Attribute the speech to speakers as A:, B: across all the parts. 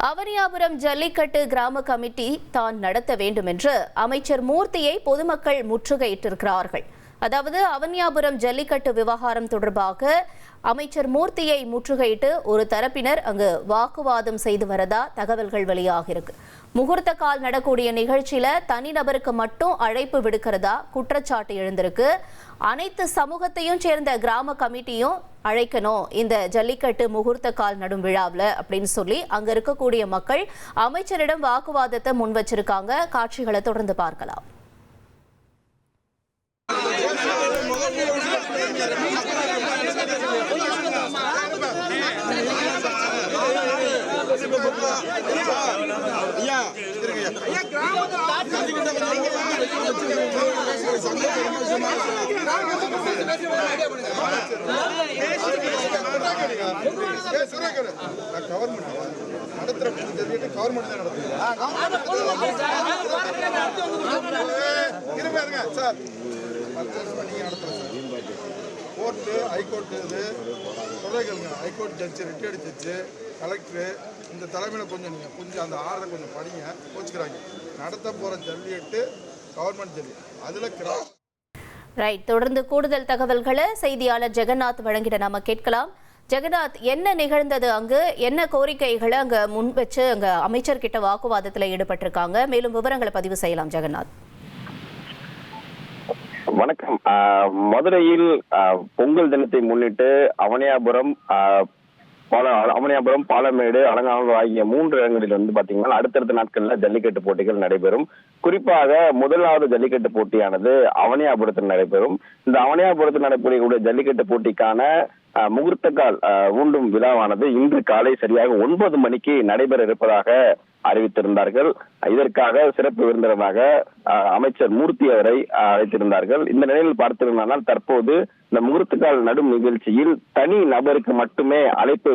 A: அவனியாபுரம் ஜல்லிக்கட்டு கிராம கமிட்டி தான் நடத்த வேண்டும் என்று அமைச்சர் மூர்த்தியை பொதுமக்கள் முற்றுகையிட்டிருக்கிறார்கள். அதாவது அவனியாபுரம் ஜல்லிக்கட்டு விவகாரம் தொடர்பாக அமைச்சர் மூர்த்தியை முற்றுகையிட்டு ஒரு தரப்பினர் அங்கு வாக்குவாதம் செய்து வரதா தகவல்கள் வெளியாகிருக்கு. முகூர்த்த கால் நடக்கூடிய நிகழ்ச்சியில தனிநபருக்கு மட்டும் அழைப்பு விடுக்கிறதா குற்றச்சாட்டு எழுந்திருக்கு. அனைத்து சமூகத்தையும் சேர்ந்த கிராம கமிட்டியும் அழைக்கணும் இந்த ஜல்லிக்கட்டு முகூர்த்த கால் நடும் விழாவில் அப்படின்னு சொல்லி அங்க இருக்கக்கூடிய மக்கள் அமைச்சரிடம் வாக்குவாதத்தை முன் வச்சிருக்காங்க. காட்சிகளை தொடர்ந்து பார்க்கலாம்.
B: கோர்ட்டு ஹைகோர்ட் இது சொல்லுங்க. High court judge retired judge collector இந்த தலைமையில் கொஞ்சம் அந்த ஆர்டரை கொஞ்சம் படிங்க. கோச்சுக்கிறாங்க. நடத்த போகிற ஜல்லிக்கட்டு கவர்மெண்ட் ஜல்லி அதில்
A: ரைட். தொடர்ந்து கூடுதல் தகவல்களை செய்தியாளர் ஜெகநாத் வழங்கிட நாம கேட்கலாம். ஜெகநாத், என்ன நிகழ்ந்தது அங்கு? என்ன கோரிக்கைகளை அங்க முன் வச்சு அங்க அமைச்சர்கிட்ட வாக்குவாதத்தில் ஈடுபட்டிருக்காங்க? மேலும் விவரங்களை பதிவு செய்யலாம் ஜெகநாத்.
C: வணக்கம். மதுரையில் பொங்கல் தினத்தை முன்னிட்டு அவனியாபுரம், பாலமேடு, அலங்காநல்லூர் ஆகிய 3 இடங்களில் பாத்தீங்கன்னா அடுத்தடுத்த நாட்கள்ல ஜல்லிக்கட்டு போட்டிகள் நடைபெறும். குறிப்பாக முதலாவது ஜல்லிக்கட்டு போட்டியானது அவனியாபுரத்தில் நடைபெறும். இந்த அவனியாபுரத்தில் நடைபெறக்கூடிய ஜல்லிக்கட்டு போட்டிக்கான முகூர்த்தக்கால் ஊண்டும் விழாவானது இன்று காலை சரியாக 9 மணிக்கு நடைபெற இருப்பதாக அறிவித்திருந்தார்கள். இதற்காக சிறப்பு விருந்தினராக அமைச்சர் மூர்த்தி அவரை அழைத்திருந்தார்கள். இந்த நிலையில் பார்த்திருந்தால் தற்போது இந்த முகூர்த்தக்கால் நடும் நிகழ்ச்சியில் தனி நபருக்கு மட்டுமே அழைப்பு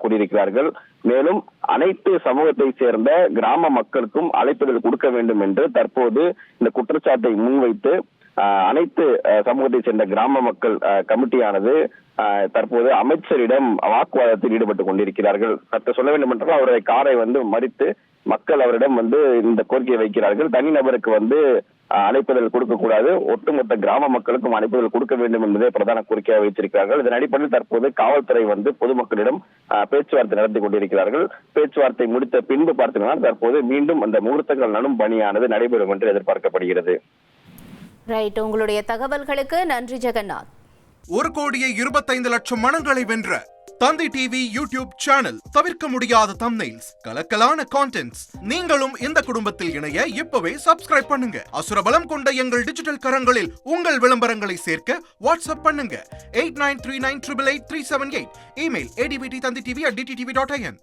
C: கூறியிருக்கிறார்கள். மேலும் அனைத்து சமூகத்தை சேர்ந்த கிராம மக்களுக்கும் அழைப்புதல் கொடுக்க வேண்டும் என்று தற்போது இந்த குற்றச்சாட்டை முன்வைத்து அனைத்து சமூகத்தை சேர்ந்த கிராம மக்கள் கமிட்டியானது தற்போது அமைச்சரிடம் வாக்குவாதத்தில் ஈடுபட்டுக் கொண்டிருக்கிறார்கள். சற்று சொல்ல வேண்டும் என்றால் அவருடைய காரை மறித்து மக்கள் அவரிடம் இந்த கோரிக்கையை வைக்கிறார்கள். தனிநபருக்கு அழைப்புதல் கொடுக்கக்கூடாது, ஒட்டுமொத்த கிராம மக்களுக்கும் அழைப்புதல் கொடுக்க வேண்டும் என்பதை பிரதான கோரிக்கையாக வைத்திருக்கிறார்கள். இதன் அடிப்படையில் தற்போது காவல்துறை பொதுமக்களிடம் பேச்சுவார்த்தை நடத்தி கொண்டிருக்கிறார்கள். பேச்சுவார்த்தை முடித்த பின்பு பார்த்தீங்கன்னா தற்போது மீண்டும் அந்த முகூர்த்தங்கள் நடும் பணியானது நடைபெறும் என்று எதிர்பார்க்கப்படுகிறது.
A: ரைட். உங்களுடைய தகவல்களுக்கு நன்றி ஜெகநாத்.
D: 1,25,00,000 மனங்களை வென்ற தந்தி டிவி யூடியூப் சேனல். தவிர்க்க முடியாத தம்ப்நெயில்ஸ், கலக்கலான கான்டென்ட்ஸ். நீங்களும் இந்த குடும்பத்தில் இணைய இப்பவே சப்ஸ்கிரைப் பண்ணுங்க. அசுரபலம் கொண்ட எங்கள் டிஜிட்டல் கரங்களில் உங்கள் விளம்பரங்களை சேர்க்க வாட்ஸ்அப் பண்ணுங்க. 8939888378. Email advtthanditv@dttv.in.